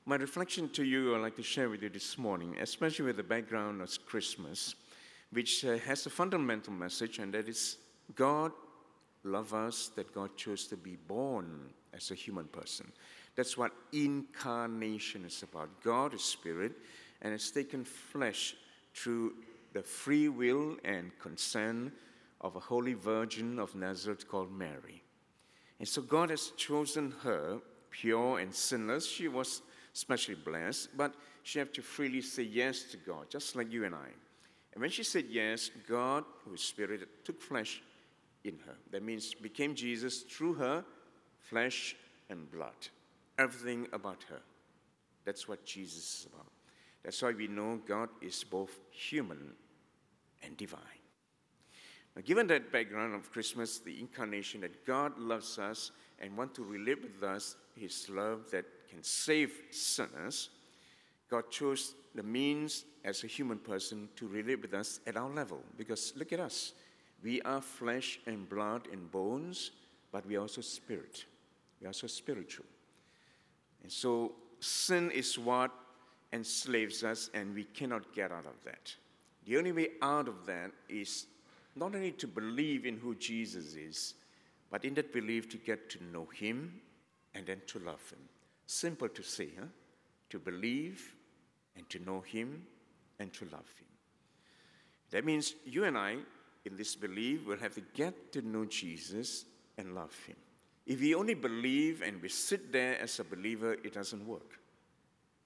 My reflection to you I'd like to share with you this morning, especially with the background of Christmas, which has a fundamental message, and that is God loves us, that God chose to be born as a human person. That's what incarnation is about. God is spirit and has taken flesh through the free will and consent of a holy virgin of Nazareth called Mary. And so God has chosen her, pure and sinless. She was especially blessed, but she had to freely say yes to God, just like you and I. And when she said yes, God, who is spirit, took flesh in her. That means became Jesus through her, flesh and blood. Everything about her. That's what Jesus is about. That's why we know God is both human and divine. Now, given that background of Christmas, the incarnation, that God loves us and wants to relate with us his love that can save sinners, God chose the means as a human person to relate with us at our level. Because look at us. We are flesh and blood and bones, but we are also spirit. We are also spiritual. And so sin is what enslaves us, and we cannot get out of that. The only way out of that is not only to believe in who Jesus is, but in that belief to get to know him and then to love him. Simple to say, huh? To believe and to know him and to love him. That means you and I, in this belief, will have to get to know Jesus and love him. If we only believe and we sit there as a believer, it doesn't work.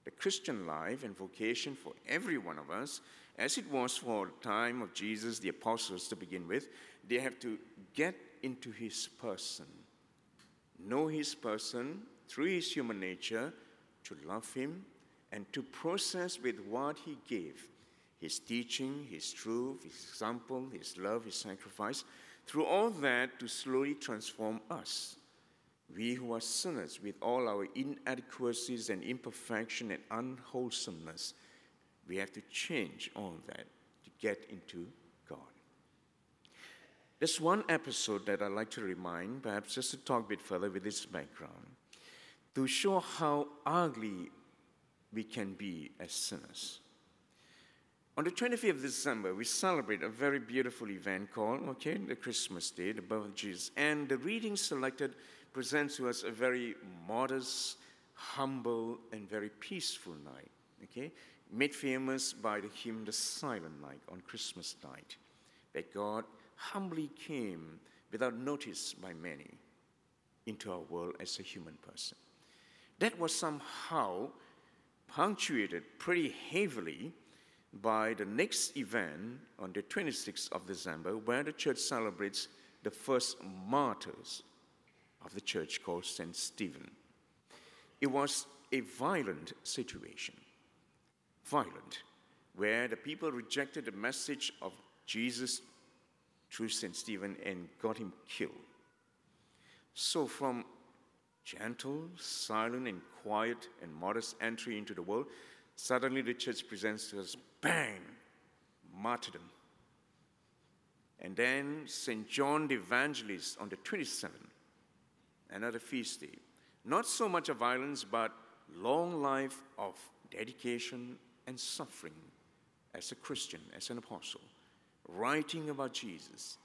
The Christian life and vocation for every one of us, as it was for the time of Jesus, the apostles to begin with, they have to get into his person, know his person through his human nature, to love him, and to process with what he gave, his teaching, his truth, his example, his love, his sacrifice, through all that to slowly transform us. We who are sinners with all our inadequacies and imperfection and unwholesomeness, we have to change all that to get into God. There's one episode that I'd like to remind, perhaps just to talk a bit further with this background, to show how ugly we can be as sinners. On the 25th of December, we celebrate a very beautiful event called, the Christmas Day, the birth of Jesus. And the reading selected presents to us a very modest, humble, and very peaceful night, made famous by the hymn, The Silent Night, on Christmas night, that God humbly came without notice by many into our world as a human person. That was somehow punctuated pretty heavily by the next event on the 26th of December, where the church celebrates the first martyrs of the church, called St. Stephen. It was a violent situation, where the people rejected the message of Jesus through St. Stephen and got him killed. So from gentle, silent, and quiet and modest entry into the world, suddenly the church presents to us, bang, martyrdom. And then St. John the Evangelist on the 27th, another feast day. Not so much of violence, but long life of dedication and suffering as a Christian, as an apostle, writing about Jesus,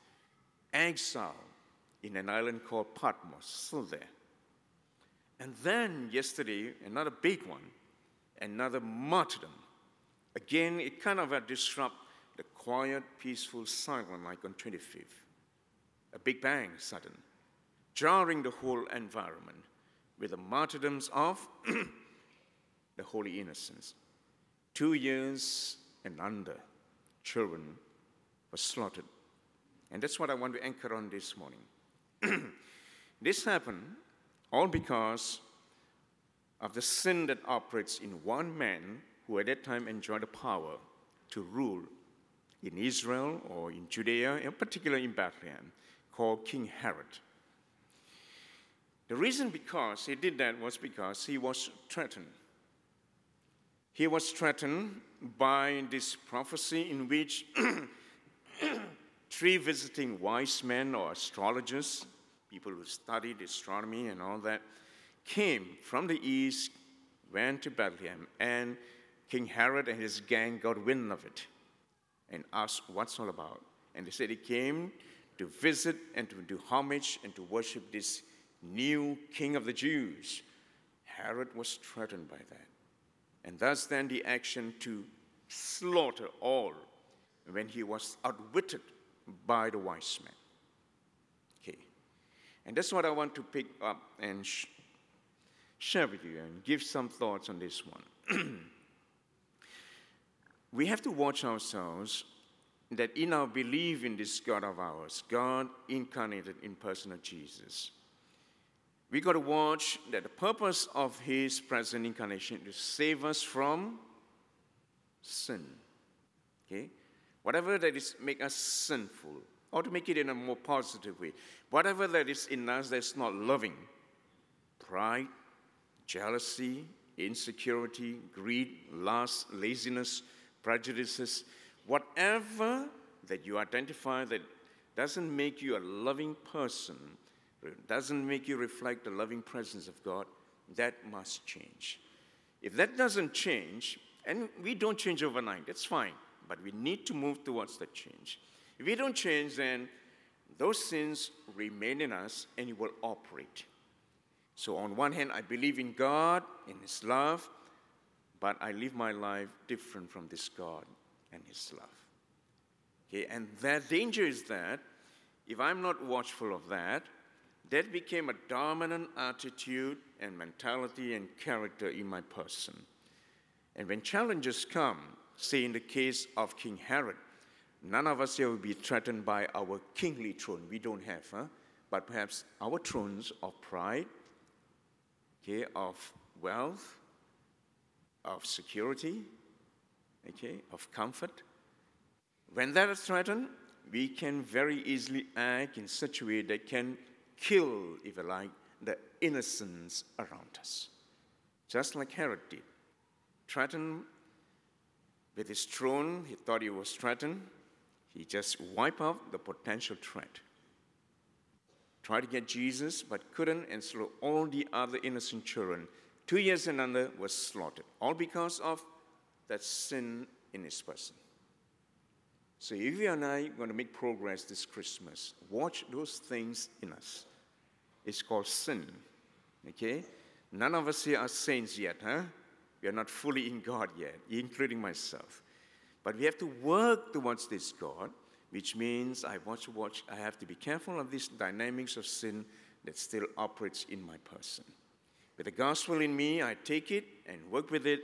exile in an island called Patmos, still there. And then yesterday, another big one, another martyrdom. Again, it kind of disrupted the quiet, peaceful, silent like on 25th. A big bang, sudden, jarring the whole environment with the martyrdoms of the holy innocents. 2 years and under children were slaughtered. And that's what I want to anchor on this morning. This happened all because of the sin that operates in one man who at that time enjoyed the power to rule in Israel or in Judea, in particular in Bethlehem, called King Herod. The reason because he did that was because he was threatened. He was threatened by this prophecy in which 3 visiting wise men or astrologers, people who studied astronomy and all that, came from the east went to Bethlehem, and King Herod and his gang got wind of it and asked what's all about. And they said he came to visit and to do homage and to worship this new king of the Jews. Herod was threatened by that. And thus then the action to slaughter all when he was outwitted by the wise men. Okay. And that's what I want to pick up and share with you and give some thoughts on this one. We have to watch ourselves that in our belief in this God of ours, God incarnated in person of Jesus, we got to watch that the purpose of his present incarnation is to save us from sin. Okay? Whatever that is make us sinful, or to make it in a more positive way, whatever that is in us that's not loving, pride, jealousy, insecurity, greed, lust, laziness, prejudices, whatever that you identify that doesn't make you a loving person, doesn't make you reflect the loving presence of God, that must change. If that doesn't change, and we don't change overnight, that's fine, but we need to move towards that change. If we don't change, then those sins remain in us and it will operate. So on one hand, I believe in God, in his love, but I live my life different from this God and his love. Okay, and the danger is that if I'm not watchful of that, that became a dominant attitude and mentality and character in my person. And when challenges come, say in the case of King Herod, none of us here will be threatened by our kingly throne. We don't have, but perhaps our thrones of pride, okay, of wealth, of security, okay, of comfort. When that is threatened, we can very easily act in such a way that can kill, if you like, the innocence around us. Just like Herod did. Threatened with his throne, he thought he was threatened. He just wiped out the potential threat. Tried to get Jesus, but couldn't, and so all the other innocent children, 2 years and under, were slaughtered. All because of that sin in his person. So if you and I are going to make progress this Christmas, watch those things in us. It's called sin, okay? None of us here are saints yet, huh? We are not fully in God yet, including myself. But we have to work towards this God, which means I have to be careful of these dynamics of sin that still operates in my person. With the gospel in me, I take it and work with it,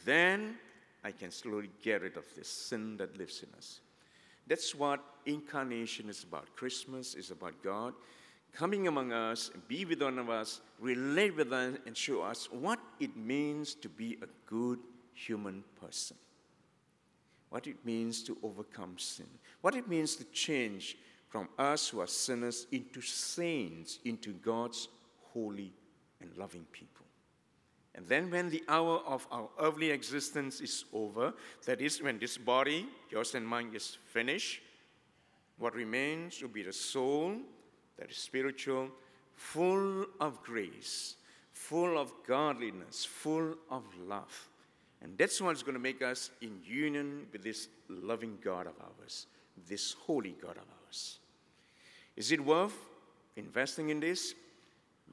then I can slowly get rid of this sin that lives in us. That's what incarnation is about. Christmas is about God coming among us, be with one of us, relate with us, and show us what it means to be a good human person. What it means to overcome sin. What it means to change from us who are sinners into saints, into God's holy and loving people. And then when the hour of our earthly existence is over, that is when this body, yours and mine, is finished, what remains will be the soul that is spiritual, full of grace, full of godliness, full of love. And that's what's going to make us in union with this loving God of ours, this holy God of ours. Is it worth investing in this?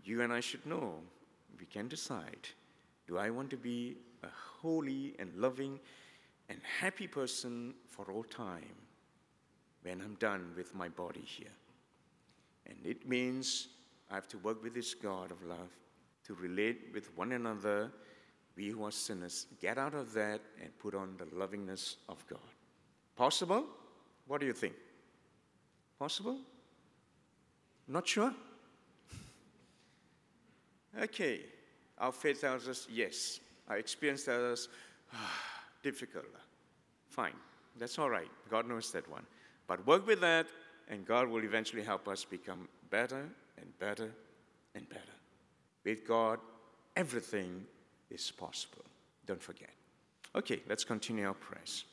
You and I should know. We can decide. Do I want to be a holy and loving and happy person for all time when I'm done with my body here? And it means I have to work with this God of love to relate with one another. We who are sinners, get out of that and put on the lovingness of God. Possible? What do you think? Possible? Not sure? Okay. Our faith tells us yes. Our experience tells us difficult. Fine. That's all right. God knows that one. But work with that, and God will eventually help us become better and better and better. With God, everything is possible. Don't forget. Okay, let's continue our prayers.